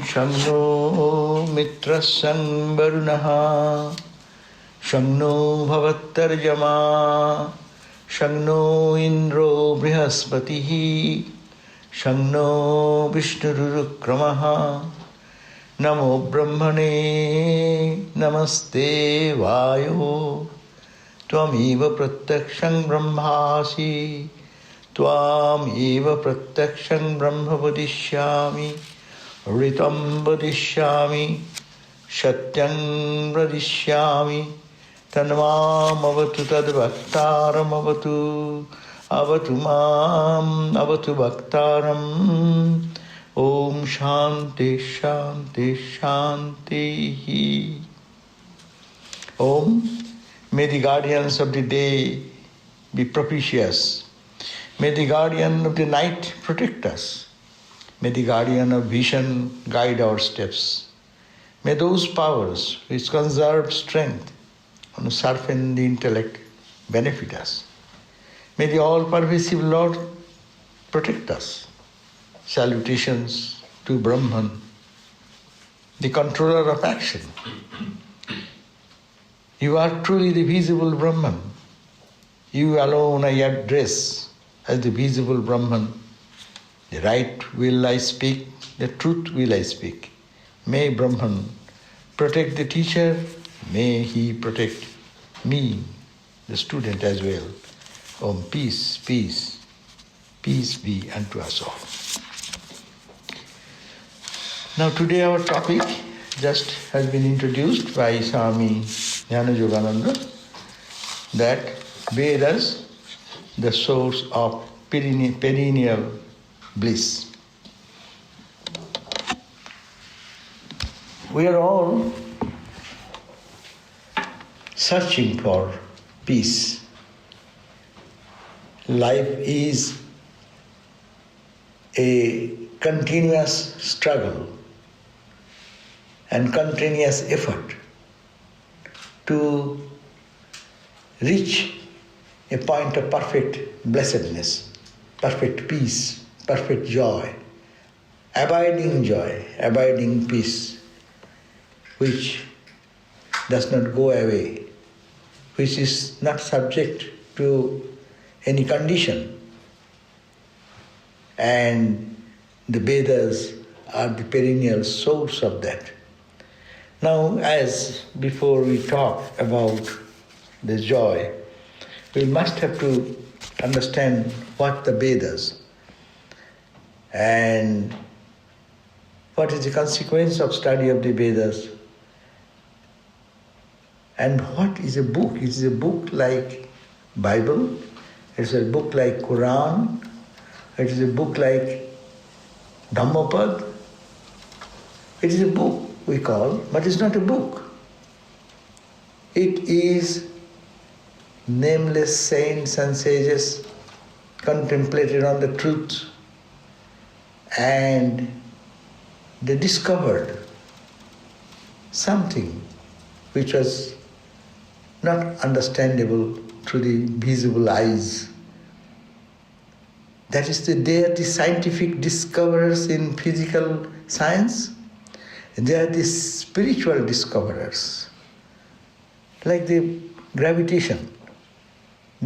शन्नो मित्रस्सं वरुणः शन्नो भवत्तर्जमा शन्नो इन्द्रो बृहस्पतिः शन्नो विष्णुरुक्रमः नमो ब्रह्मणे नमस्ते वायो त्वमेव प्रत्यक्षं ब्रह्मासि त्वामेव प्रत्यक्षं ब्रह्म वदिष्यामि ऋतं वदिष्यामि सत्यं वदिष्यामि तन्मामवतु तद्भक्तारमवतु अवतु माम् अवतु भक्तारम् ॐ शान्ति शान्ति शान्तिः Om. May the guardians of the day be propitious. May the guardian of the night protect us. May the guardian of vision guide our steps. May those powers which conserve strength and sharpen the intellect benefit us. May the all-pervasive Lord protect us. Salutations to Brahman, the controller of action. You are truly the visible Brahman. You alone I address as the visible Brahman. The right will I speak, the truth will I speak. May Brahman protect the teacher, may he protect me, the student as well. Om, peace, peace, peace be unto us all. Now today our topic just has been introduced by Swami Sarvadevananda, that Vedas, the source of perennial bliss. We are all searching for peace. Life is a continuous struggle and continuous effort to reach a point of perfect blessedness, perfect peace, perfect joy, abiding peace, which does not go away, which is not subject to any condition. And the Vedas are the perennial source of that. Now, as before we talk about the joy, we must have to understand what the Vedas and what is the consequence of study of the Vedas and what is a book. It is a book like Bible, it is a book like Quran, it is a book like Dhammapad. It is a book we call, but it's not a book. It is nameless saints and sages contemplated on the truth, and they discovered something which was not understandable through the visible eyes. That is, they are the scientific discoverers in physical science. They are the spiritual discoverers. Like the gravitation.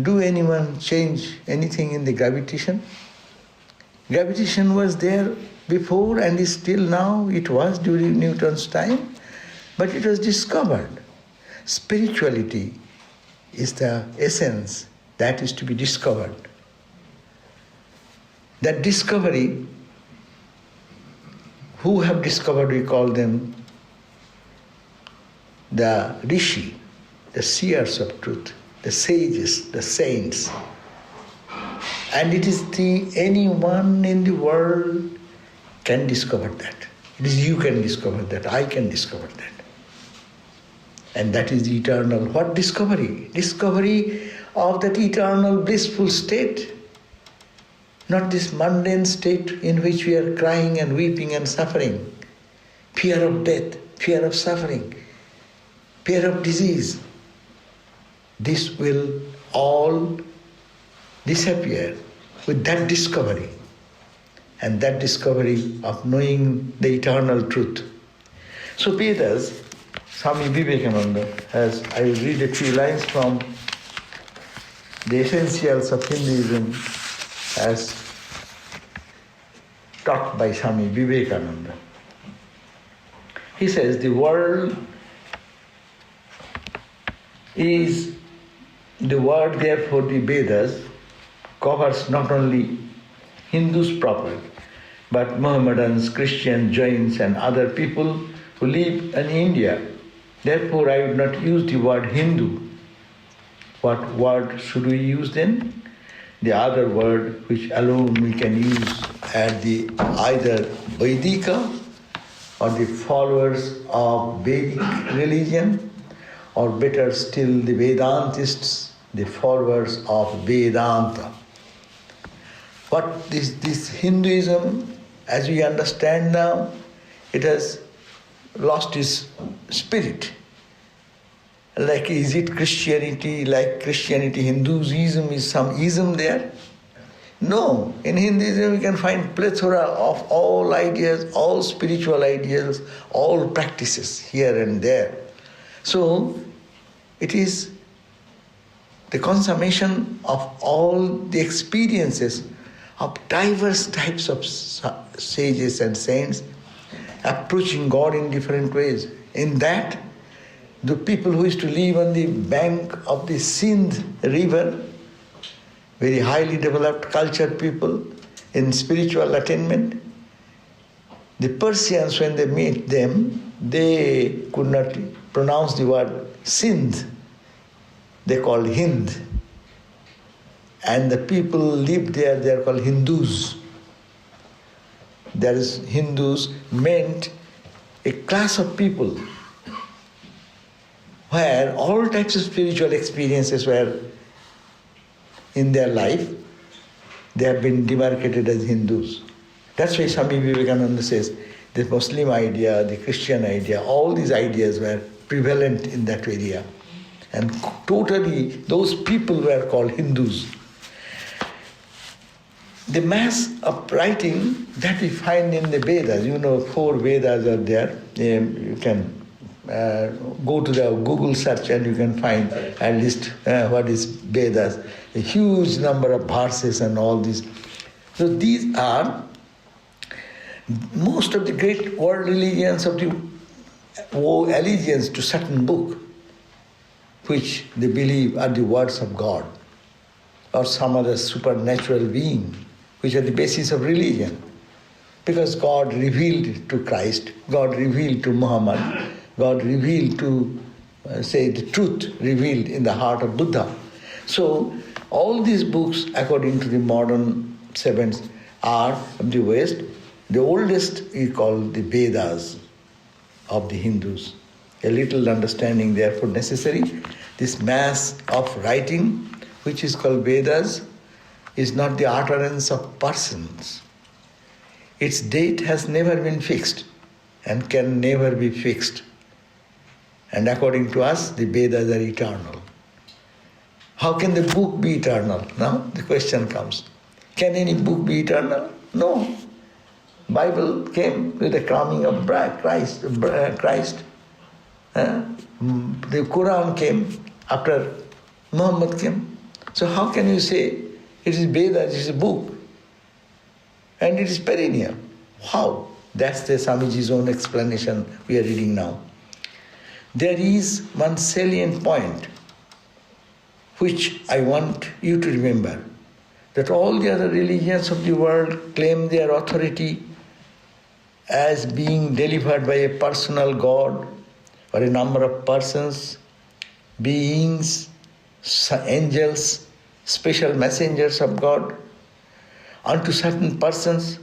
Do anyone change anything in the gravitation? Gravitation was there before and is still now. It was during Newton's time, but it was discovered. Spirituality is the essence that is to be discovered. That discovery, who have discovered, we call them the rishi, the seers of truth, the sages, the saints. And it is anyone in the world can discover that. It is you can discover that, I can discover that. And that is the eternal. What discovery? Discovery of that eternal blissful state. Not this mundane state in which we are crying and weeping and suffering. Fear of death, fear of suffering, fear of disease. This will all disappear with that discovery. and that discovery of knowing the eternal truth. So Vedas, Swami Vivekananda has, I will read a few lines from the Essentials of Hinduism as taught by Swami Vivekananda. He says, the word, therefore, the Vedas covers not only Hindus proper, but Mohammedans, Christians, Jains, and other people who live in India. Therefore, I would not use the word Hindu. What word should we use then? The other word which alone we can use at the either Vedika or the followers of Vedic religion, or better still the Vedantists, the followers of Vedanta. What this Hinduism, as we understand now, it has lost its spirit. Like, is it Christianity? Like Christianity, Hinduism is some ism there? No. In Hinduism, you can find plethora of all ideas, all spiritual ideas, all practices here and there. So, it is the consummation of all the experiences of diverse types of sages and saints approaching God in different ways. In that, the people who used to live on the bank of the Sindh river, very highly developed cultured people in spiritual attainment, the Persians, when they meet them, they could not pronounce the word Sindh. They called Hind. And the people lived there, they are called Hindus. There is Hindus meant a class of people where all types of spiritual experiences were in their life. They have been demarcated as Hindus. That's why Swami Vivekananda says the Muslim idea, the Christian idea, all these ideas were prevalent in that area. And totally those people were called Hindus. The mass of writing that we find in the Vedas, 4 Vedas are there. You can go to the Google search and you can find at least what is Vedas, a huge number of verses and all these. So these are most of the great world religions of the owe allegiance to certain book which they believe are the words of God or some other supernatural being, which are the basis of religion. Because God revealed to Christ, God revealed to Muhammad, God revealed to, the truth revealed in the heart of Buddha. So, all these books, according to the modern savants, are of the West. The oldest is called the Vedas of the Hindus. A little understanding therefore necessary. This mass of writing, which is called Vedas, is not the utterance of persons. Its date has never been fixed and can never be fixed. And according to us, the Vedas are eternal. How can the book be eternal? Now the question comes. Can any book be eternal? No. Bible came with the coming of Christ. The Quran came after Muhammad came. So how can you say it is Vedas, it is a book, and it is perennial? How? That's the Swamiji's own explanation we are reading now. There is one salient point which I want you to remember, that all the other religions of the world claim their authority as being delivered by a personal God or a number of persons, beings, angels, special messengers of God unto certain persons,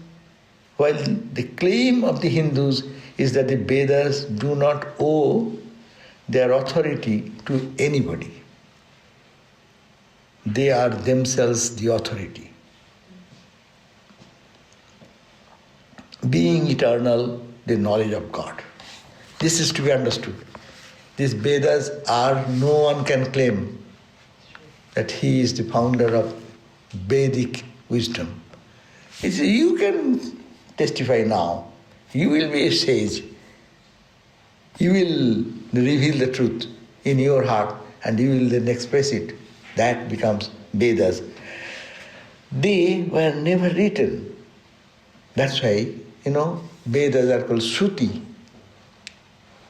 while the claim of the Hindus is that the Vedas do not owe their authority to anybody. They are themselves the authority. Being eternal, the knowledge of God. This is to be understood. These Vedas are, no one can claim that he is the founder of Vedic wisdom. He says, you can testify now. You will be a sage. You will reveal the truth in your heart and you will then express it. That becomes Vedas. They were never written. That's why, Vedas are called Shruti.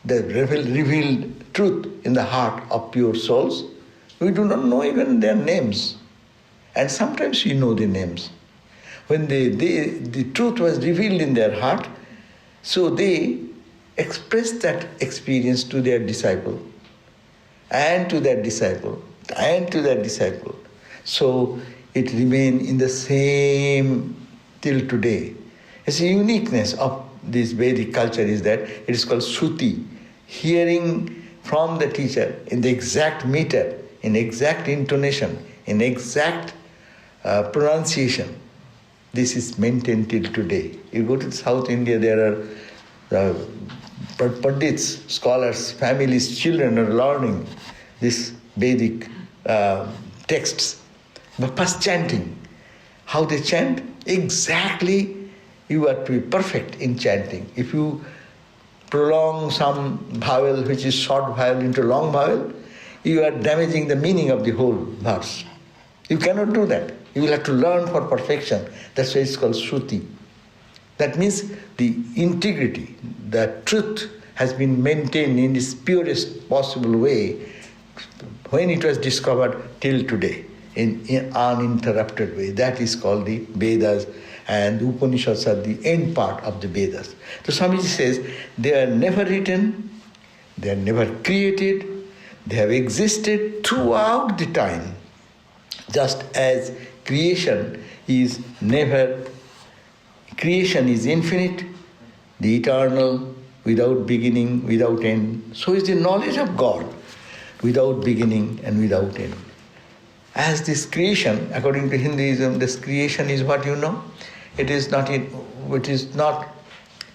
The revealed truth in the heart of pure souls. We do not know even their names. And sometimes we know the names. When the truth was revealed in their heart, so they expressed that experience to their disciple, and to their disciple, and to their disciple. So it remained in the same till today. It's a uniqueness of this Vedic culture is that it is called Shruti, hearing from the teacher in the exact meter, in exact intonation, in exact pronunciation. This is maintained till today. You go to South India, there are Pandits, scholars, families, children are learning this Vedic texts. But first chanting. How they chant? Exactly, you are to be perfect in chanting. If you prolong some vowel which is short vowel into long vowel, you are damaging the meaning of the whole verse. You cannot do that. You will have to learn for perfection. That's why it's called Shruti. That means the integrity, the truth has been maintained in its purest possible way when it was discovered till today, in uninterrupted way. That is called the Vedas, and the Upanishads are the end part of the Vedas. So Swamiji says, they are never written, they are never created, they have existed throughout the time, just as creation is infinite, the eternal, without beginning, without end. So is the knowledge of God, without beginning and without end. As this creation, according to Hinduism, this creation is what you know. It is not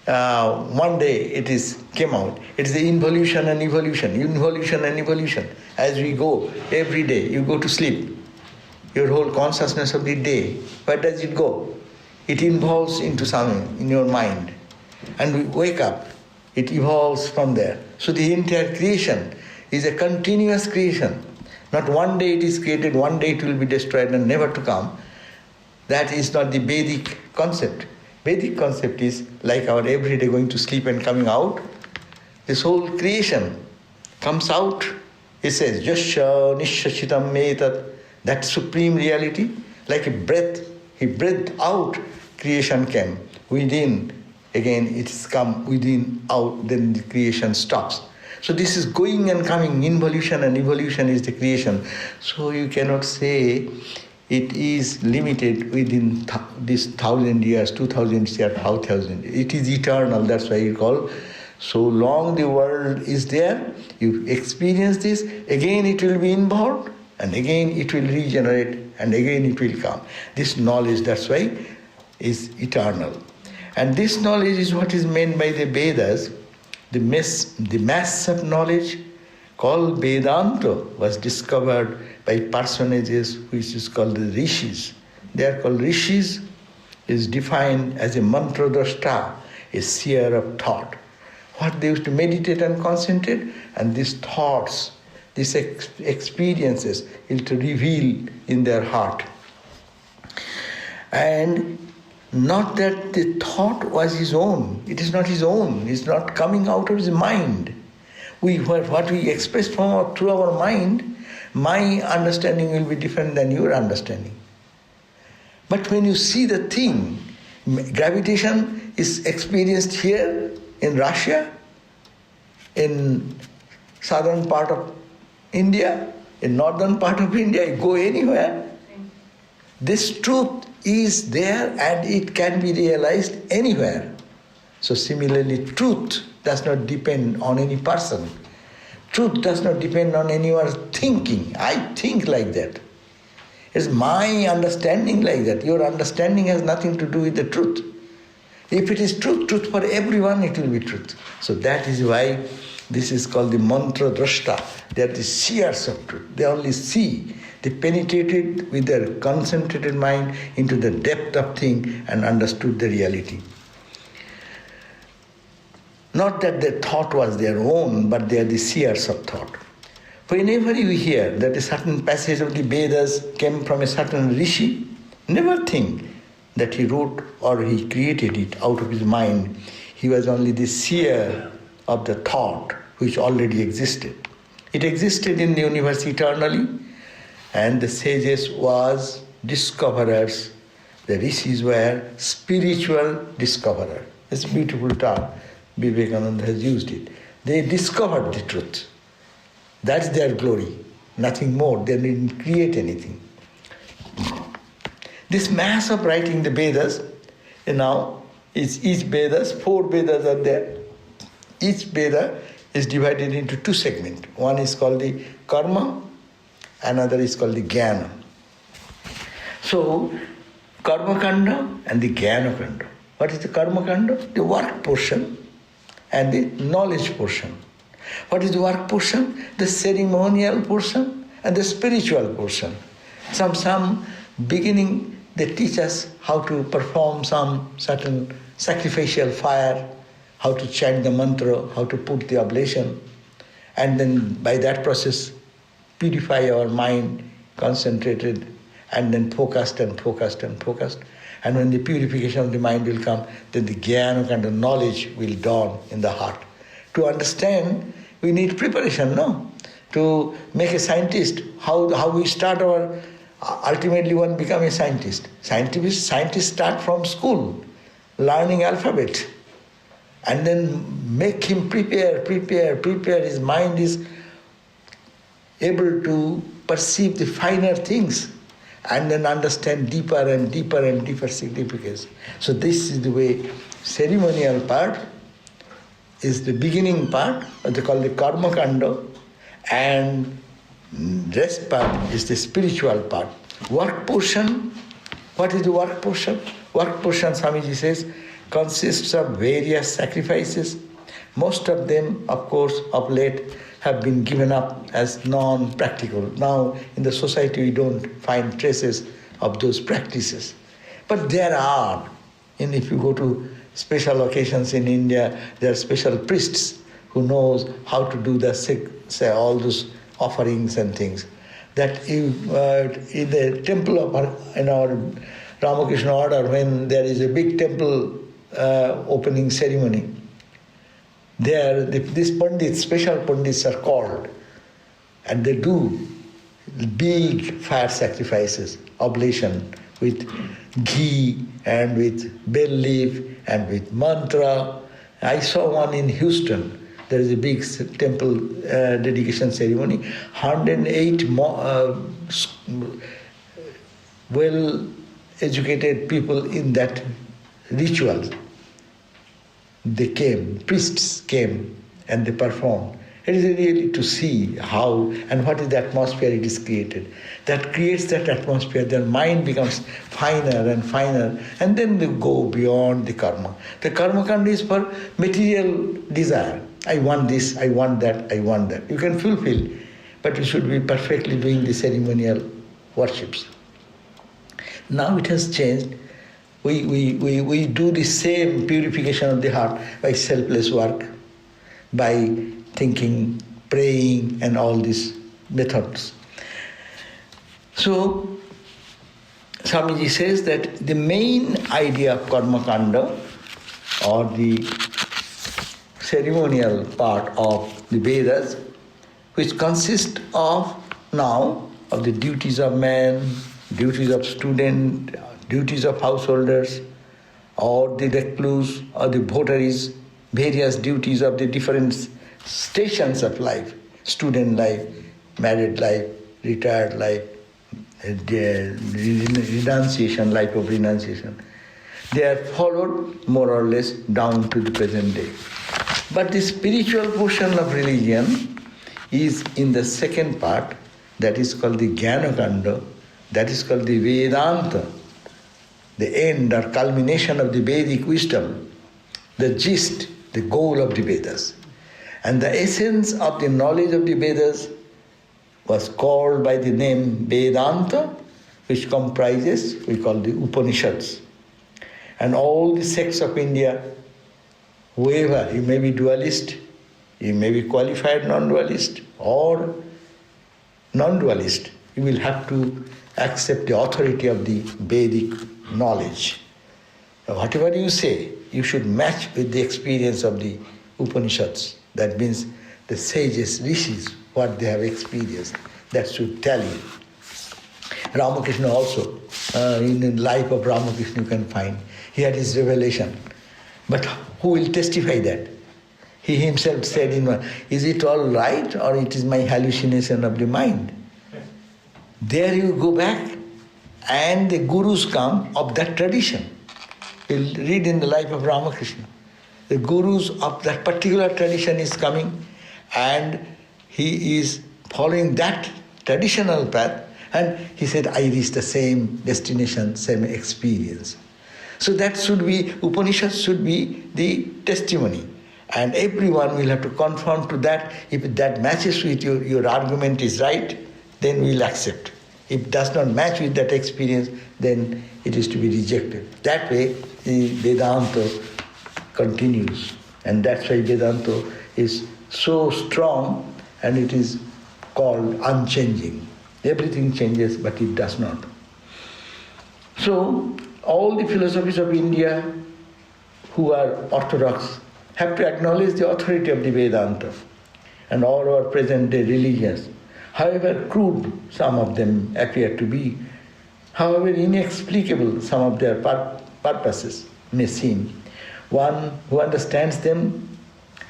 one day it came out. It is the involution and evolution. As we go, every day, you go to sleep. Your whole consciousness of the day, where does it go? It evolves into something in your mind. And we wake up, it evolves from there. So the entire creation is a continuous creation. Not one day it is created, one day it will be destroyed and never to come. That is not the Vedic concept. Vedic concept is like our everyday going to sleep and coming out. This whole creation comes out. It says, Jasya Nishashitam Metat. That supreme reality, like a breath, he breathed out, creation came. Within, again it's come within, out, then the creation stops. So this is going and coming, involution and evolution is the creation. So you cannot say it is limited within this 1,000 years, 2,000 years, 5,000. It is eternal, that's why you call. So long the world is there, you experience this, again it will be involved, and again it will regenerate, and again it will come. This knowledge, that's why, is eternal. And this knowledge is what is meant by the Vedas. The mass of knowledge called Vedanta was discovered by personages which is called the Rishis. They are called Rishis, is defined as a mantradrashta, a seer of thought. What they used to meditate and concentrate, and these thoughts, these experiences will to reveal in their heart. And not that the thought was his own. It is not his own. It's not coming out of his mind. What we express through our mind, my understanding will be different than your understanding. But when you see the thing, gravitation is experienced here in Russia, in southern part of India, in northern part of India, you go anywhere. This truth is there and it can be realized anywhere. So similarly, truth does not depend on any person. Truth does not depend on anyone's thinking. I think like that. It's my understanding like that. Your understanding has nothing to do with the truth. If it is truth, truth for everyone, it will be truth. So that is why this is called the mantra drashta. They are the seers of truth. They only see. They penetrated with their concentrated mind into the depth of thing and understood the reality. Not that their thought was their own, but they are the seers of thought. Whenever you hear that a certain passage of the Vedas came from a certain rishi, never think that he wrote or he created it out of his mind. He was only the seer of the thought which already existed. It existed in the universe eternally, and the sages was discoverers. The rishis were spiritual discoverers. It's a beautiful term. Vivekananda has used it. They discovered the truth. That's their glory. Nothing more. They didn't create anything. This mass of writing the Vedas, now is each Vedas, 4 Vedas are there. Each Veda is divided into 2 segments. One is called the karma, another is called the jnana. So, karma kanda and the jnana kanda. What is the karma kanda? The work portion and the knowledge portion. What is the work portion? The ceremonial portion and the spiritual portion. Some beginning, they teach us how to perform some certain sacrificial fire, how to chant the mantra, how to put the oblation, and then by that process purify our mind, concentrated, and then focused and focused and focused. And when the purification of the mind will come, then the jnana kind of knowledge will dawn in the heart. To understand, we need preparation, no? To make a scientist, how we start our, ultimately one become a scientist. Scientists start from school, learning alphabet, and then make him prepare. His mind is able to perceive the finer things and then understand deeper and deeper significance. So this is the way ceremonial part is the beginning part, what they call the karma kanda, and rest part is the spiritual part. Work portion, what is the work portion? Work portion, Swamiji says, consists of various sacrifices. Most of them, of course, of late have been given up as non-practical. Now, in the society, we don't find traces of those practices. But there are, and if you go to special occasions in India, there are special priests who knows how to do all those offerings and things. That in the temple in our Ramakrishna order, when there is a big temple opening ceremony, there these pandits, special pandits are called, and they do big fire sacrifices, oblation with ghee and with bell leaf and with mantra. I saw one in Houston. There is a big temple dedication ceremony. 108 well-educated people in that ritual. They came, priests came, and they performed. It is really to see how and what is the atmosphere it is created. That creates that atmosphere, their mind becomes finer and finer, and then they go beyond the karma. The karma kanda is for material desire. I want this, I want that, I want that. You can fulfill, but you should be perfectly doing the ceremonial worships. Now it has changed. We do the same purification of the heart by selfless work, by thinking, praying, and all these methods. So, Swamiji says that the main idea of karma kanda, or the ceremonial part of the Vedas, which consists of now of the duties of man, duties of student, duties of householders, or the recluse, or the votaries, various duties of the different stations of life, student life, married life, retired life, renunciation, life of renunciation. They are followed more or less down to the present day. But the spiritual portion of religion is in the second part, that is called the Jnana Kanda, that is called the Vedanta. the end or culmination of the Vedic wisdom, the gist, the goal of the Vedas. And the essence of the knowledge of the Vedas was called by the name Vedanta, which comprises, we call the Upanishads. And all the sects of India, whoever, you may be dualist, you may be qualified non-dualist or non-dualist, you will have to accept the authority of the Vedic knowledge. Now, whatever you say, you should match with the experience of the Upanishads. That means the sages, rishis, what they have experienced. That should tell you. Ramakrishna also, in the life of Ramakrishna you can find, he had his revelation. But who will testify that? He himself said, is it all right or it is my hallucination of the mind? There you go back and the gurus come of that tradition. You'll read in the life of Ramakrishna. The gurus of that particular tradition is coming and he is following that traditional path, and he said, I reached the same destination, same experience. So that should be, Upanishads should be the testimony. And everyone will have to conform to that. If that matches with your argument is right, then we'll accept. If it does not match with that experience, then it is to be rejected. That way, the Vedanta continues. And that's why Vedanta is so strong and it is called unchanging. Everything changes, but it does not. So, all the philosophies of India who are orthodox have to acknowledge the authority of the Vedanta and all our present-day religions. However crude some of them appear to be, however inexplicable some of their purposes may seem, one who understands them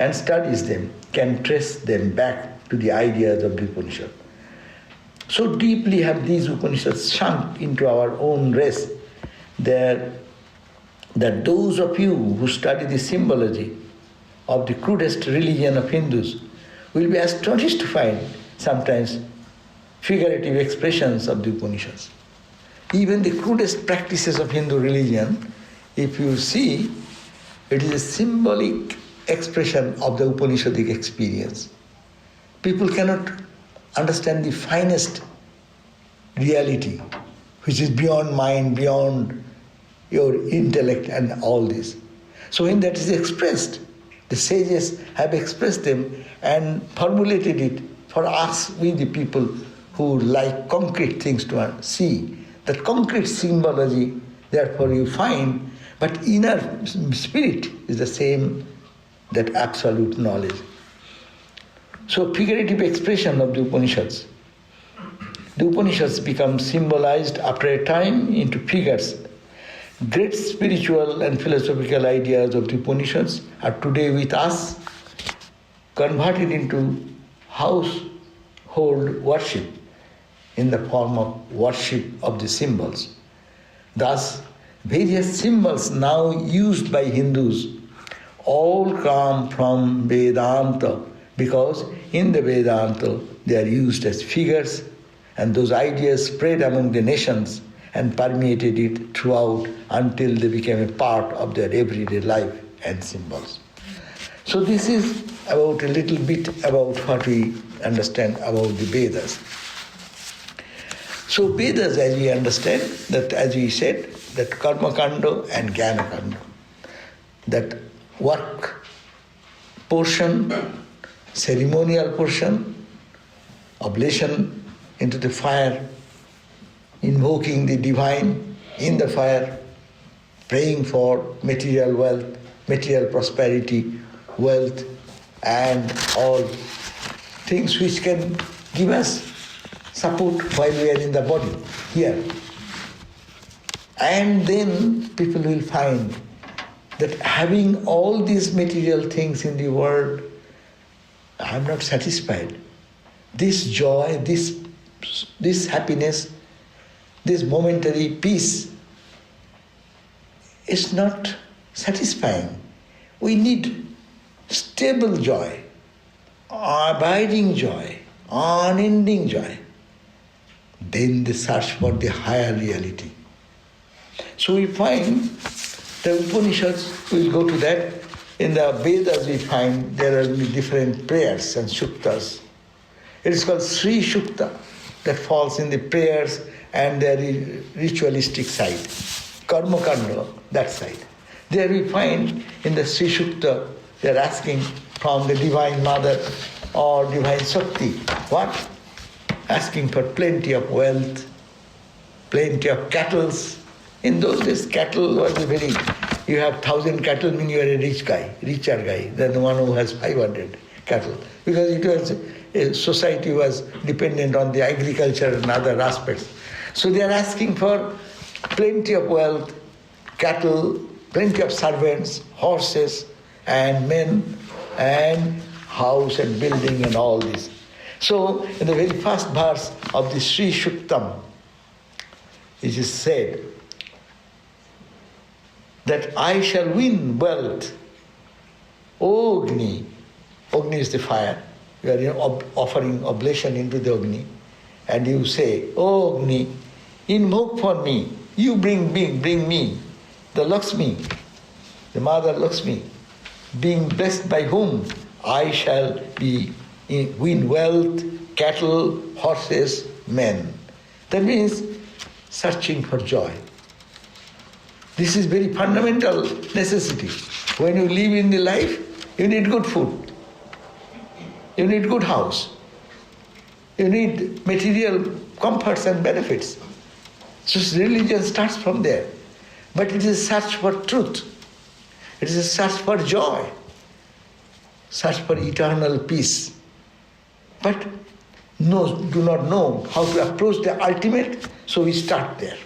and studies them can trace them back to the ideas of the Upanishad. So deeply have these Upanishads sunk into our own race that those of you who study the symbology of the crudest religion of Hindus will be astonished to find sometimes figurative expressions of the Upanishads. Even the crudest practices of Hindu religion, if you see, it is a symbolic expression of the Upanishadic experience. People cannot understand the finest reality, which is beyond mind, beyond your intellect and all this. So when that is expressed, the sages have expressed them and formulated it for us, we the people who like concrete things to see. That concrete symbology, therefore you find, but inner spirit is the same, that absolute knowledge. So figurative expression of the Upanishads. The Upanishads become symbolized after a time into figures. Great spiritual and philosophical ideas of the Upanishads are today with us, converted into household worship in the form of worship of the symbols. Thus, various symbols now used by Hindus all come from Vedanta, because in the Vedanta they are used as figures, and those ideas spread among the nations and permeated it throughout until they became a part of their everyday life and symbols. So this is about a little bit about what we understand about the Vedas. So Vedas, as we understand, that as we said, that karma kanda and jnana kanda, that work portion, ceremonial portion, oblation into the fire, invoking the divine in the fire, praying for material wealth, material prosperity, wealth, and all things which can give us support while we are in the body here. And then people will find that having all these material things in the world, I am not satisfied. This joy, this happiness, this momentary peace is not satisfying. We need stable joy, abiding joy, unending joy. Then they search for the higher reality. So we find the Upanishads, we'll go to that. In the Vedas we find there are different prayers and shuktas. It is called Sri Shukta, that falls in the prayers and the ritualistic side. Karma Kanda, that side. There we find in the Sri Shukta, they are asking from the Divine Mother or Divine Shakti. What? Asking for plenty of wealth, plenty of cattle. In those days, cattle was a very... You have 1,000 cattle, mean you are a rich guy, richer guy than the one who has 500 cattle. Because it was... society was dependent on the agriculture and other aspects. So they are asking for plenty of wealth, cattle, plenty of servants, horses and men and house and building and all this. So in the very first verse of the Sri Shuktam, it is said that I shall win wealth. O Agni, Agni is the fire. You are offering oblation into the Agni, and you say, "Oh Agni, invoke for me. You bring me the Lakshmi, the Mother Lakshmi, being blessed by whom I shall win wealth, cattle, horses, men." That means searching for joy. This is very fundamental necessity. When you live in the life, you need good food. You need good house. You need material comforts and benefits. So religion starts from there. But it is a search for truth. It is a search for joy. Search for eternal peace. But do not know how to approach the ultimate, so we start there.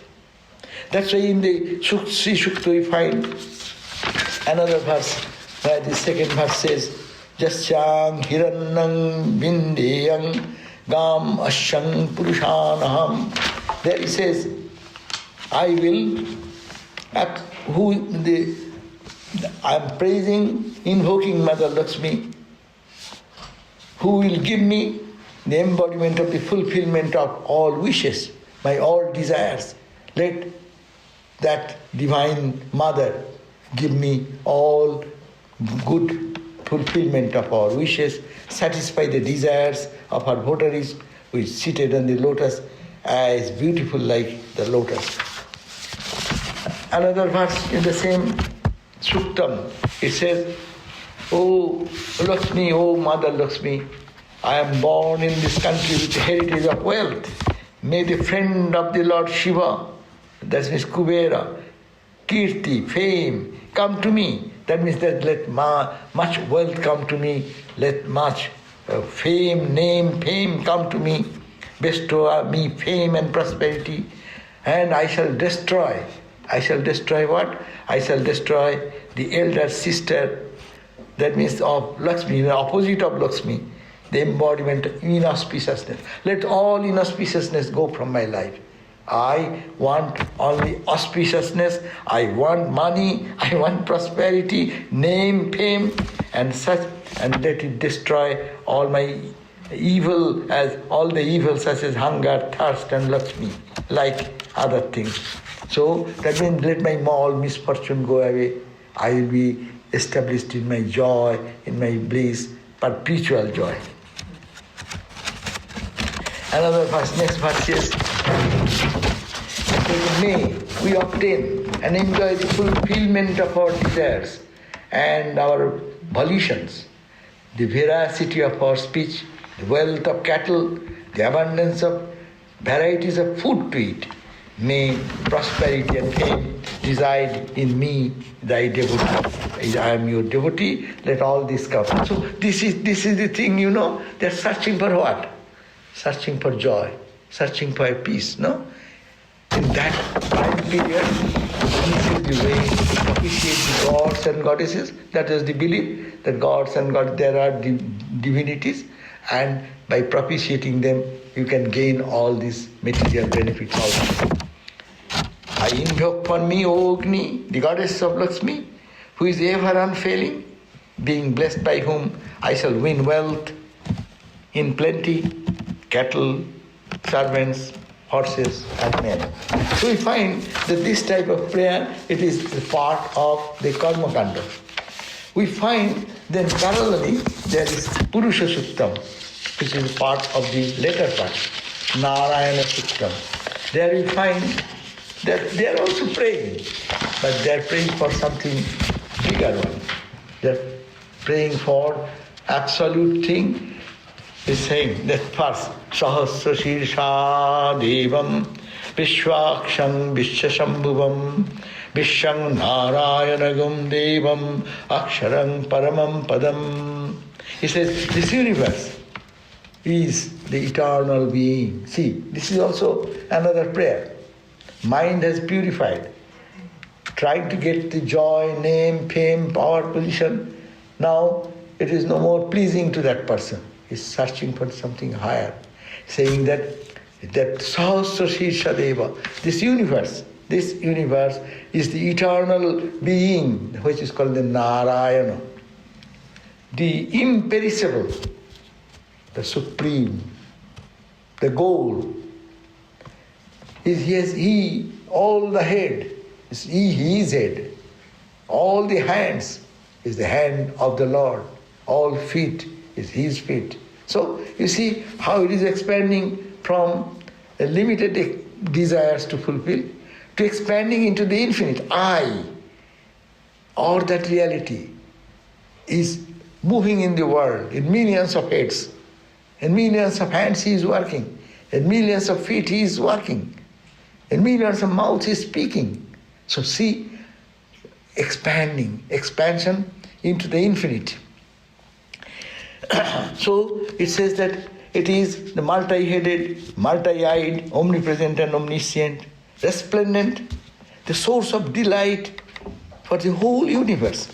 That's why in the Sri Shukta we find another verse where the second verse says, Jasyang hirannang vindeyang gam asyang purushanaham. There he says, I am praising, invoking Mother Lakshmi, who will give me the embodiment of the fulfillment of all wishes, my all desires. Let that Divine Mother give me all good fulfillment of our wishes, satisfy the desires of our votaries who is seated on the lotus as beautiful like the lotus. Another verse in the same Suktam, it says, O Lakshmi, O Mother Lakshmi, I am born in this country with heritage of wealth. May the friend of the Lord Shiva, that means Kubera, Kirti, fame, come to me. That means that let much wealth come to me, let much fame, fame come to me, bestow me fame and prosperity, and I shall destroy. I shall destroy what? I shall destroy the elder sister, that means of Lakshmi, the opposite of Lakshmi, the embodiment of inauspiciousness. Let all inauspiciousness go from my life. I want only auspiciousness, I want money, I want prosperity, name, fame, and such, and let it destroy all my evil, as all the evils such as hunger, thirst, and Lakshmi, like other things. So that means let my all misfortune go away. I will be established in my joy, in my bliss, perpetual joy. Another verse, next verse says, may we obtain and enjoy the fulfillment of our desires and our volitions, the veracity of our speech, the wealth of cattle, the abundance of varieties of food to eat. May prosperity and fame reside in me, thy devotee. I am your devotee, let all this come. So this is the thing, they're searching for what? Searching for joy, searching for peace, no? In that time period, this is the way to appreciate the gods and goddesses. That is the belief that gods and there are divinities, and by propitiating them, you can gain all these material benefits also. I invoke upon me, O Agni, the goddess of Lakshmi, who is ever unfailing, being blessed by whom I shall win wealth in plenty, cattle, servants, horses and men. So we find that this type of prayer, it is part of the Karma Kanda. We find then parallelly there is Purusha Suktam, which is part of the later part, Narayana Suktam. There we find that they are also praying, but they are praying for something bigger one. They are praying for absolute thing. Is saying that first, Sahasra Shirsha Devam Vishwaksham Vishwashambhuvam Vishwang Narayanagam Devam Aksharam Paramam Padam. He says, this universe is the eternal being. See, this is also another prayer. Mind has purified, trying to get the joy, name, fame, power, position. Now it is no more pleasing to that person. Is searching for something higher, saying that Sahasra Shirsha Deva, this universe is the eternal being, which is called the Narayana, the imperishable, the supreme, the goal. Is he, all the head, is he is head, all the hands is the hand of the Lord, all feet is his feet. So you see how it is expanding from limited desires to fulfill to expanding into the infinite. I, or that reality, is moving in the world in millions of heads, in millions of hands he is working, in millions of feet he is working, in millions of mouths he is speaking. So see, expansion into the infinite. So it says that it is the multi-headed, multi-eyed, omnipresent and omniscient, resplendent, the source of delight for the whole universe.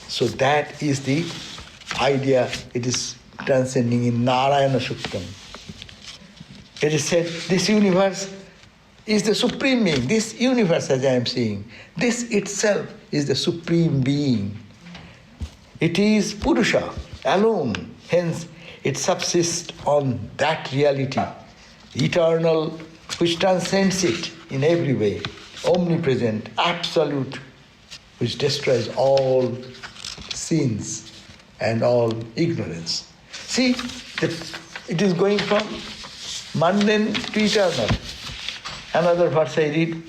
So that is the idea it is transcending in Narayana Suktam. It is said this universe is the supreme being. This universe, as I am saying, this itself is the supreme being. It is Purusha alone. Hence, it subsists on that reality, eternal, which transcends it in every way, omnipresent, absolute, which destroys all sins and all ignorance. See, it is going from mundane to eternal. Another verse I read,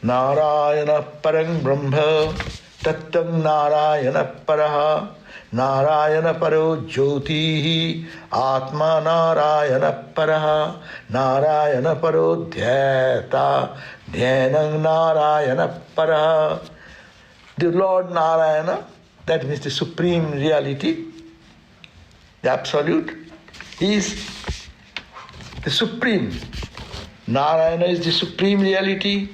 Narayana Parang Brahma Tattam Narayana Paraha Narayana Paro Jyotihi Atma Narayana Paraha Narayana Paro Dhyata Dhyanang Narayana Paraha. The Lord Narayana, that means the supreme reality, the absolute, is the supreme. Narayana is the supreme reality,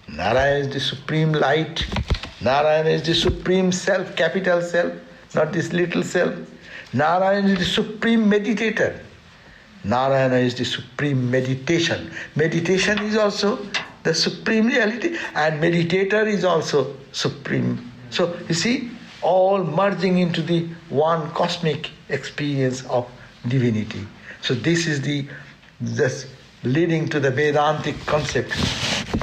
Narayana is the supreme light, Narayana is the supreme self, capital self, not this little self. Narayana is the supreme meditator. Narayana is the supreme meditation. Meditation is also the supreme reality, and meditator is also supreme. So you see, all merging into the one cosmic experience of divinity. So this is this leading to the Vedantic concept.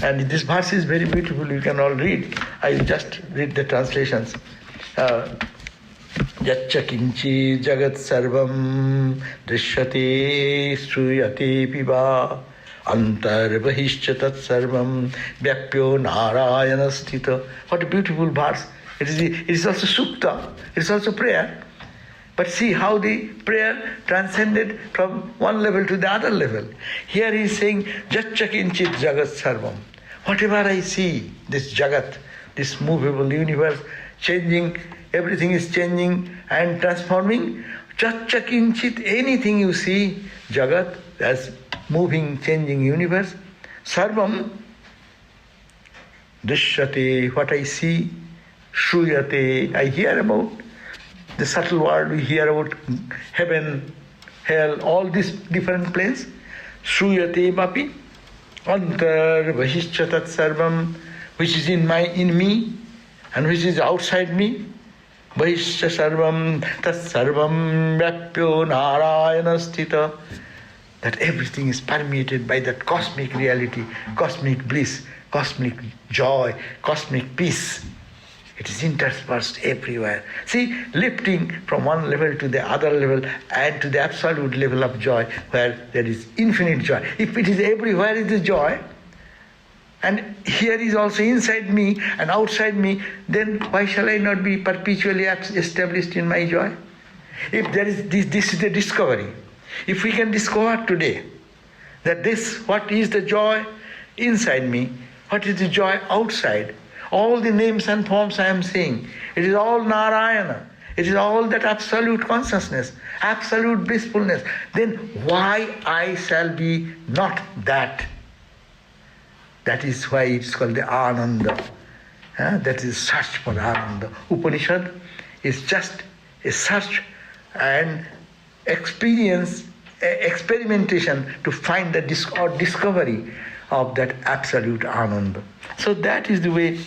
And this verse is very beautiful, you can all read. I will just read the translations. Yaccha kinchi jagat sarvam drishyate shruyate piba antar bahishcha tat sarvam vyapyo narayana sthita. What a beautiful verse. It is also sukta, it is also prayer. But see how the prayer transcended from one level to the other level. Here he is saying, Yaccha kinchit jagat sarvam. Whatever I see, this jagat, this movable universe, changing, everything is changing and transforming. Yaccha kinchit, anything you see, jagat, as moving, changing universe, sarvam, drishyate, what I see, shruyate, I hear about. The subtle world, we hear about heaven, hell, all these different planes. Shruyate mapi, antar vahishcha tat sarvam, which is in me and which is outside me. Vahishcha sarvam tat sarvam vyapyo narayana sthita. that everything is permeated by that cosmic reality, cosmic bliss, cosmic joy, cosmic peace. It is interspersed everywhere. See, lifting from one level to the other level and to the absolute level of joy where there is infinite joy. If it is everywhere is the joy, and here is also inside me and outside me, then why shall I not be perpetually established in my joy? If there is this is the discovery. If we can discover today that what is the joy inside me, what is the joy outside, all the names and forms I am seeing, it is all Narayana. It is all that absolute consciousness, absolute blissfulness. Then why I shall be not that? That is why it's called the Ananda. That is search for Ananda. Upanishad is just a search and experimentation to find the discovery of that absolute Ananda. So that is the way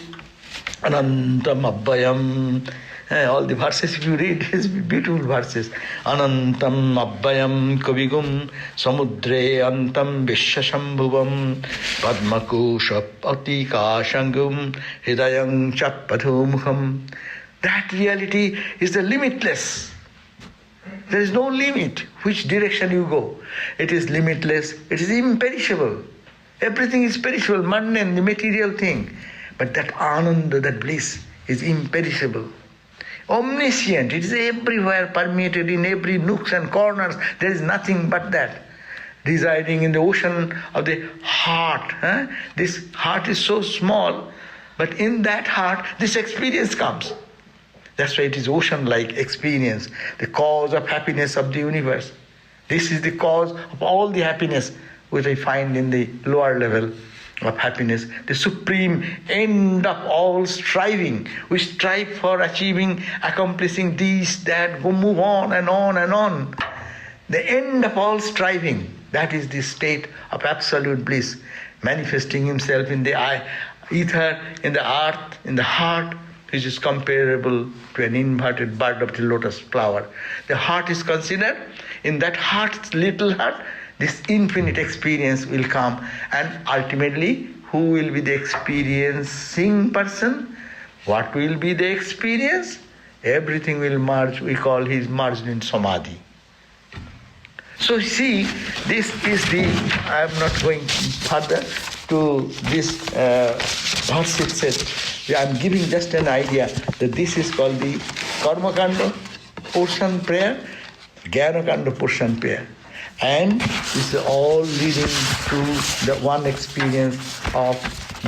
Anantam Abhayam. All the verses, if you read, is beautiful verses. Anantam Abhayam Kavigum Samudre Antam Vishashambhuvam Padmakosha Patika Shangum Hridayam Chappadhumukham. That reality is the limitless. There is no limit which direction you go. It is limitless, it is imperishable. Everything is perishable, mundane, the material thing. But that Ananda, that bliss, is imperishable. Omniscient, it is everywhere, permeated in every nooks and corners. There is nothing but that. Residing in the ocean of the heart. This heart is so small, but in that heart, this experience comes. That's why it is ocean-like experience, the cause of happiness of the universe. This is the cause of all the happiness which I find in the lower level of happiness, the supreme end of all striving. We strive for achieving, accomplishing this, that, go move on and on and on. The end of all striving, that is the state of absolute bliss, manifesting himself in the ether, in the earth, in the heart, which is comparable to an inverted bud of the lotus flower. The heart is considered, in that heart, little heart, this infinite experience will come, and ultimately, who will be the experiencing person? What will be the experience? Everything will merge, we call his merged in samadhi. So see, this is I am not going further to this verse itself. I am giving just an idea that this is called the Karma Kanda portion prayer, Jnana Kanda portion prayer. And this is all leading to the one experience of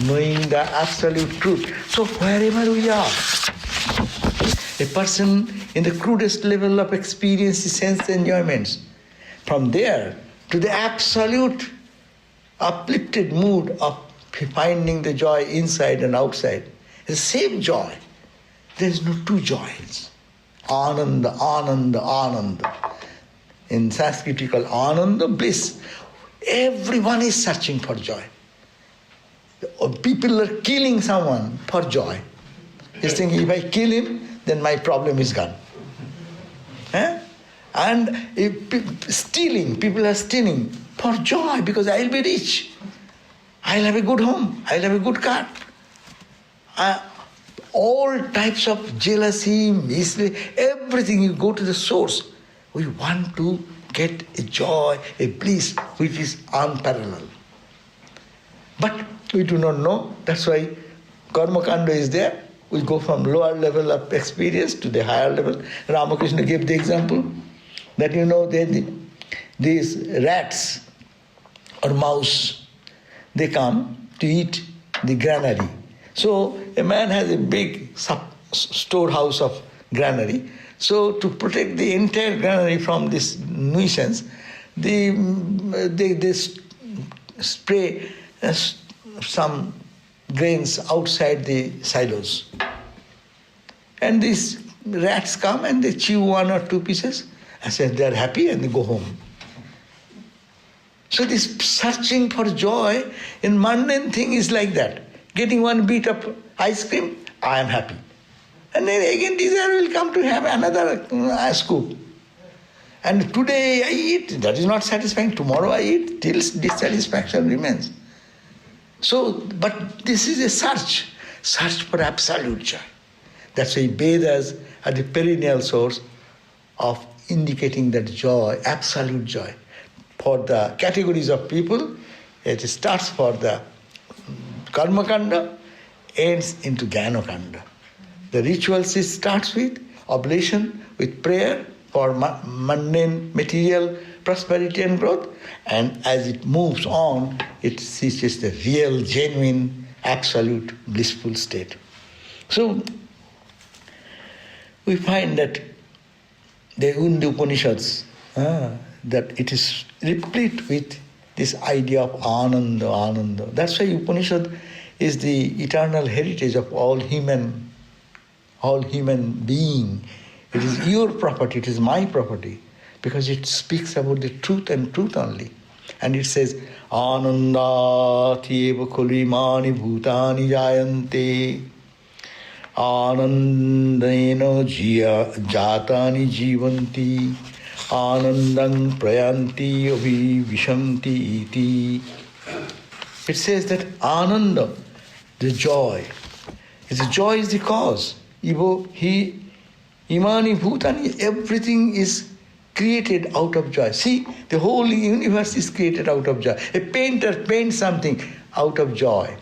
knowing the absolute truth. So wherever we are, a person in the crudest level of experience, sense enjoyments, from there to the absolute uplifted mood of finding the joy inside and outside, the same joy. There is no two joys. Ananda, Ananda, Ananda. In Sanskrit we call Ananda, bliss. Everyone is searching for joy. People are killing someone for joy. He's thinking, if I kill him, then my problem is gone. And stealing, people are stealing for joy, because I'll be rich. I'll have a good home. I'll have a good car. All types of jealousy, misery, everything, you go to the source. We want to get a joy, a bliss which is unparalleled. But we do not know. That's why Karma Kanda is there. We go from lower level of experience to the higher level. Ramakrishna gave the example that these rats or mouse, they come to eat the granary. So a man has a big storehouse of granary. So to protect the entire granary from this nuisance, they spray some grains outside the silos. And these rats come and they chew one or two pieces. I said they are happy and they go home. So this searching for joy in mundane thing is like that. Getting one bit of ice cream, I am happy. And then again desire will come to have another scoop. And today I eat, that is not satisfying. Tomorrow I eat, till dissatisfaction remains. So, but this is a search for absolute joy. That's why Vedas are the perennial source of indicating that joy, absolute joy. For the categories of people, it starts for the karma kanda, ends into jnana kanda. The rituals it starts with oblation, with prayer for mundane material prosperity and growth, and as it moves on, it reaches the real, genuine, absolute, blissful state. So, we find that in the Upanishads, that it is replete with this idea of ananda. That's why Upanishad is the eternal heritage of all human being. It is your property, it is my property, because it speaks about the truth and truth only. And it says, Anandati eva khulu imani bhutani jayante Anandena jatani jivanti Anandang prayanti abhivishanti iti. It says that Ananda, the joy, the joy is the cause. Imani bhutani, everything is created out of joy. See, the whole universe is created out of joy. A painter paints something out of joy.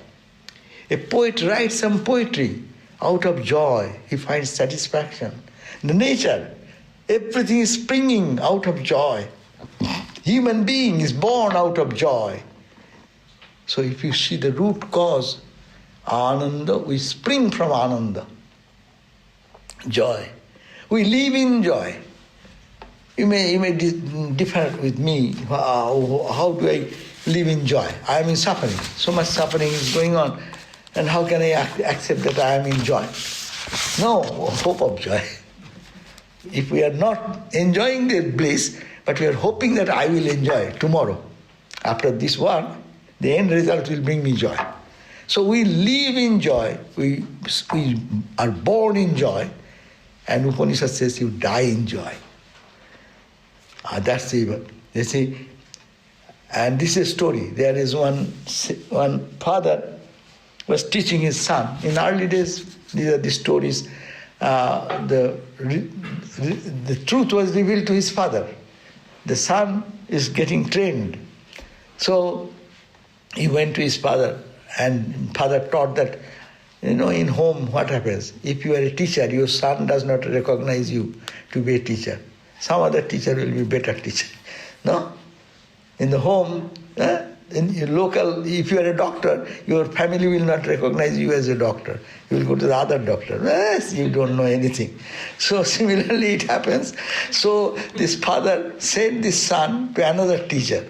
A poet writes some poetry out of joy. He finds satisfaction. The nature, everything is springing out of joy. Human being is born out of joy. So if you see the root cause, ananda, we spring from ananda. Joy. We live in joy. You may differ with me. How do I live in joy? I am in suffering. So much suffering is going on. And how can I accept that I am in joy? No hope of joy. If we are not enjoying the bliss, but we are hoping that I will enjoy tomorrow, after this one, the end result will bring me joy. So we live in joy. We are born in joy. And Upanishad says you die in joy. That's the, you see. And this is a story. There is one father was teaching his son. In early days, these are the stories. The truth was revealed to his father. The son is getting trained. So he went to his father, and father taught that, in home what happens? If you are a teacher, your son does not recognize you to be a teacher. Some other teacher will be better teacher. No? In the home, in your local, if you are a doctor, your family will not recognize you as a doctor. You will go to the other doctor. Yes, you don't know anything. So similarly it happens. So this father sent this son to another teacher.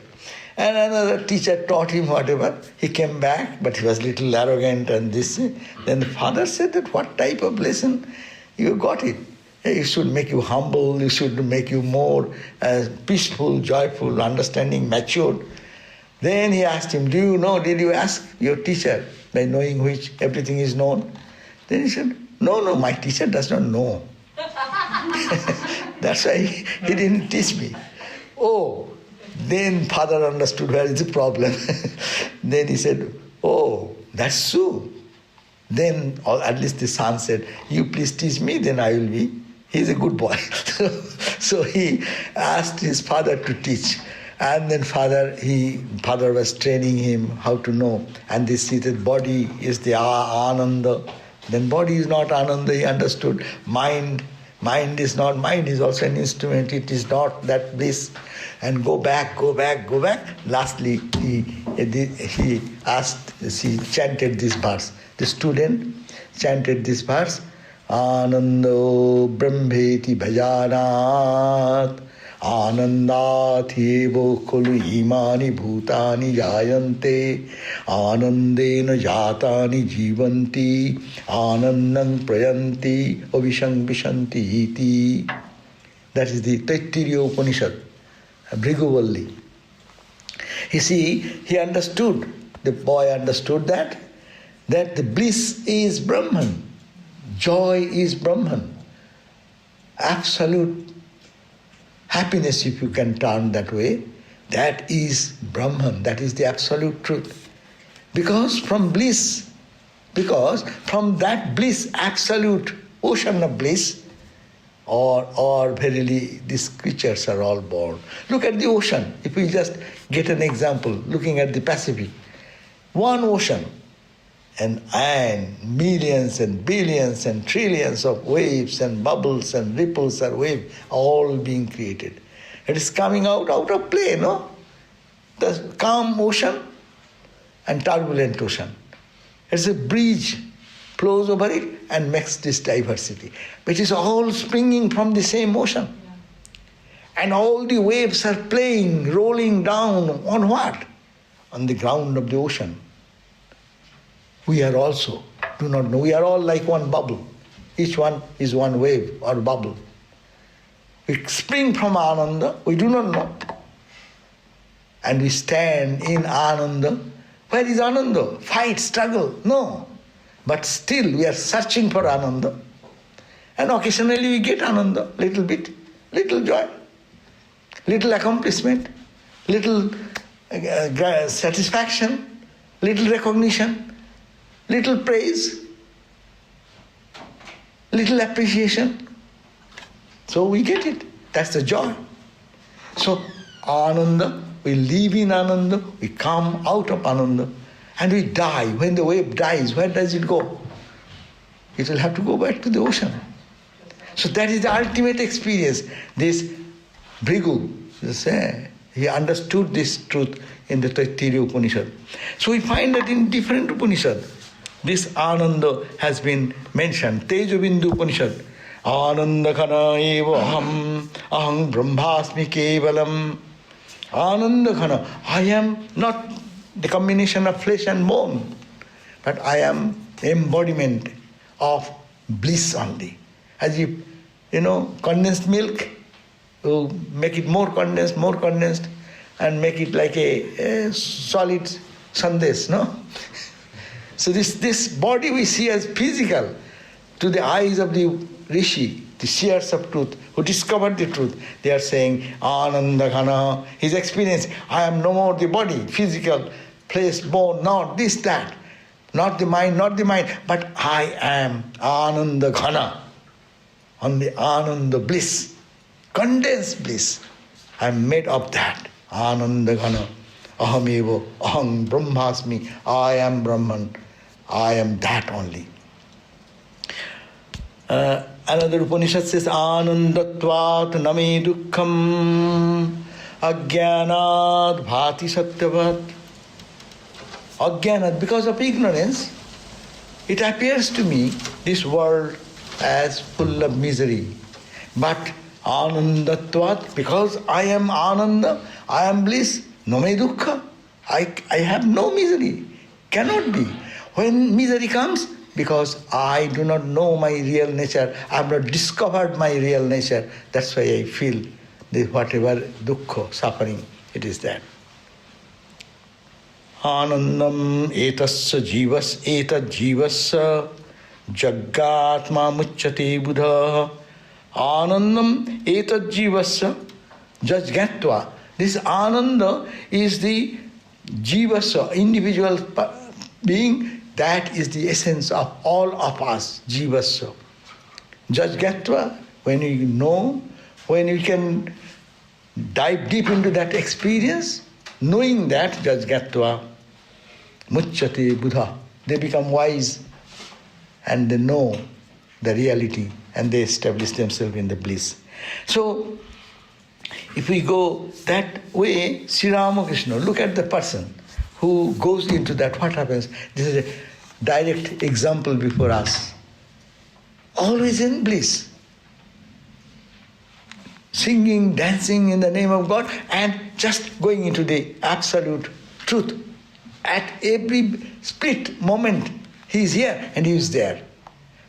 And another teacher taught him whatever. He came back, but he was a little arrogant and this. Then the father said that what type of lesson you got it? It should make you humble, it should make you more peaceful, joyful, understanding, matured. Then he asked him, did you ask your teacher by knowing which everything is known? Then he said, no, my teacher does not know. That's why he didn't teach me. Oh, then father understood where is the problem. Then he said, oh, that's true. Then, or at least the son said, you please teach me, then I will be. He's a good boy. So he asked his father to teach. And then father was training him how to know. And they see that body is the ananda. Then body is not ananda, he understood. Mind is not mind, is also an instrument. It is not that bliss. And go back. Lastly, he chanted this verse. The student chanted this verse. Anando brahmeti bhajanat Anandath khulu imani bhutani jayante Anandena jatani jivanti Anandang prayanti avishang vishanti iti. That is the Taittiriya Upanishad, Bhrigu. You see, he understood, the boy understood that the bliss is Brahman. Joy is Brahman. Absolute happiness, if you can turn that way, that is Brahman, that is the absolute truth. Because from that bliss, absolute ocean of bliss, or verily these creatures are all born. Look at the ocean. If we just get an example, looking at the Pacific, one ocean, and millions and billions and trillions of waves and bubbles and ripples are all being created. It is coming out of play, no? The calm ocean and turbulent ocean. It's a bridge, flows over it and makes this diversity. But it is all springing from the same ocean. Yeah. And all the waves are playing, rolling down on what? On the ground of the ocean. We are also, do not know, we are all like one bubble. Each one is one wave or bubble. We spring from Ananda, we do not know. And we stand in Ananda. Where is Ananda? Fight, struggle? No. But still we are searching for Ananda. And occasionally we get Ananda, little bit, little joy, little accomplishment, little satisfaction, little recognition, little praise, little appreciation. So we get it. That's the joy. So Ananda, we live in Ananda, we come out of Ananda, and we die. When the wave dies, where does it go? It will have to go back to the ocean. So that is the ultimate experience. This Bhrigu, he understood this truth in the Taittiriya Upanishad. So we find that in different Upanishad, this Ananda has been mentioned. Tejabindu Upanishad, Ananda Khana eva aham brahmasmi kevalam. Ananda Khana, I am not the combination of flesh and bone, but I am embodiment of bliss only. As if, condensed milk, you make it more condensed, and make it like a solid sandesh, no? So this body we see as physical, to the eyes of the rishi, the seers of truth, who discovered the truth, they are saying, Ananda Ghana, his experience, I am no more the body, physical, flesh, bone, not this, that, not the mind, but I am Ananda Ghana, on the Ananda bliss, condensed bliss. I am made of that, Ananda Ghana, aham eva, aham brahmasmi, I am Brahman, I am that only. Another Upanishad says, Anandatvat name dukkham ajnanat bhati satyavat. Ajnanat, because of ignorance, it appears to me this world as full of misery. But Anandatvat, because I am Ananda, I am bliss, no me dukkha. I have no misery. Cannot be. When misery comes, because I do not know my real nature, I have not discovered my real nature, that's why I feel the whatever dukkha, suffering, it is that. Anandam etasya jivasya jaggatma muchyate buddha. Anandam etat jivasya jajgatva. This Ananda is the jivasya, individual being. That is the essence of all of us, jivasya. Jajgatva, when you know, when you can dive deep into that experience, knowing that, Jajgatva, muchyate buddha, they become wise and they know the reality and they establish themselves in the bliss. So, if we go that way, Sri Ramakrishna, look at the person who goes into that, what happens? This is a direct example before us. Always in bliss. Singing, dancing in the name of God, and just going into the absolute truth. At every split moment, he is here and he is there.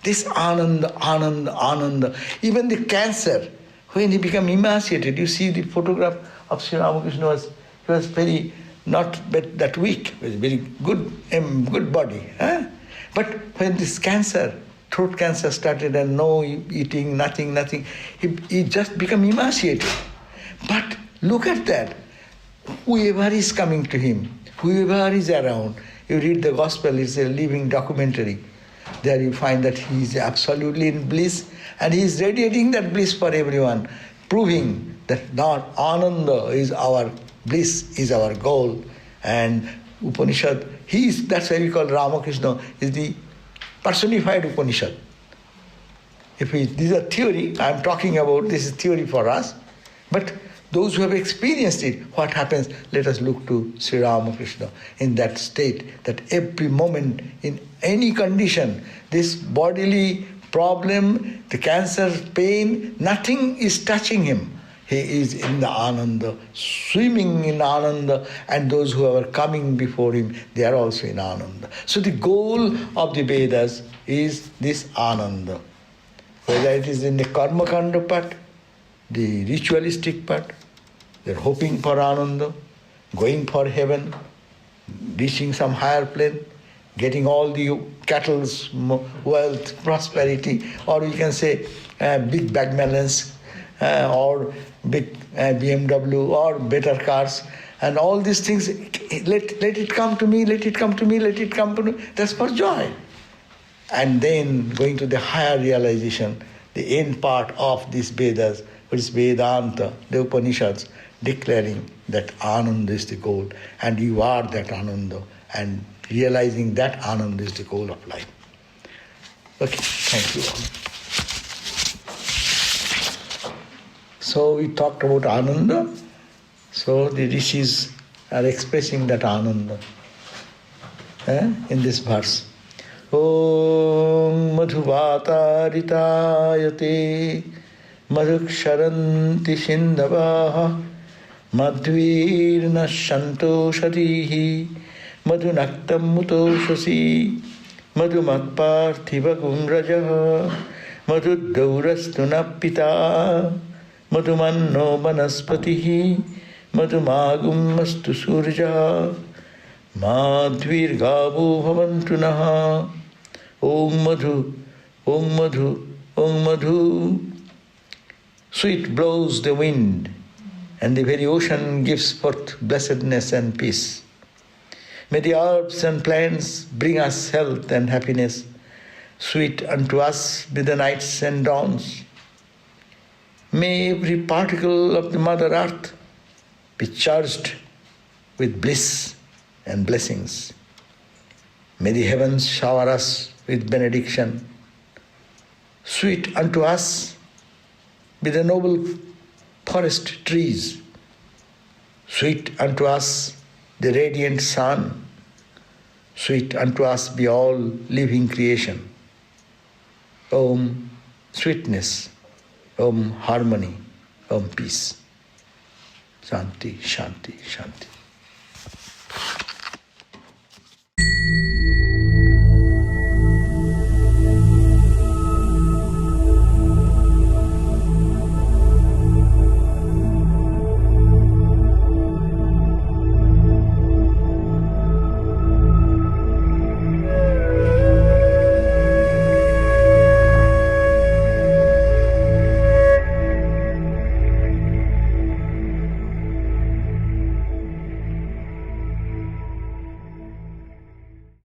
This Ananda, Ananda, Ananda. Even the cancer, when he became emaciated, you see the photograph of Sri Ramakrishna, he was very not that weak, was very good body. Huh? But when this cancer, throat cancer started and no eating, nothing, he just became emaciated. But look at that. Whoever is coming to him, whoever is around, you read the gospel, it's a living documentary. There you find that he is absolutely in bliss, and he is radiating that bliss for everyone, proving that not Ananda is our bliss, is our goal. And Upanishad, that's why we call Ramakrishna, is the personified Upanishad. These are theory, I'm talking about, this is theory for us, but those who have experienced it, what happens? Let us look to Sri Ramakrishna in that state, that every moment, in any condition, this bodily problem, the cancer, pain, nothing is touching him. He is in the Ananda, swimming in Ananda, and those who are coming before him, they are also in Ananda. So the goal of the Vedas is this Ananda. Whether it is in the Karma Kanda part, the ritualistic part, they're hoping for Ananda, going for heaven, reaching some higher plane, getting all the cattle, wealth, prosperity, or you can say big bank balance, or big BMW, or better cars, and all these things. Let it come to me, let it come to me, let it come to me. That's for joy. And then going to the higher realization, the end part of these Vedas, which is Vedanta, the Upanishads, declaring that Ananda is the goal, and you are that Ananda, and realizing that Ananda is the goal of life. Okay, thank you all. So we talked about Ananda. So the rishis are expressing that Ananda in this verse. Om madhuvatarithayate madhuksharanti sindavaha madhvirna shantoshatihi madhunaktam mutoshasi madhumatparthiva gunrajaha madhudaurastuna madhumanno banaspatihi madhumagummastu surja madhvirgavo bhavantu naha. Om madhu, om madhu, om madhu. Sweet blows the wind, and the very ocean gives forth blessedness and peace. May the herbs and plants bring us health and happiness. Sweet unto us be the nights and dawns. May every particle of the Mother Earth be charged with bliss and blessings. May the heavens shower us with benediction. Sweet unto us be the noble forest trees. Sweet unto us the radiant sun. Sweet unto us be all living creation. Om sweetness, Om harmony, Om peace. Shanti, Shanti, Shanti.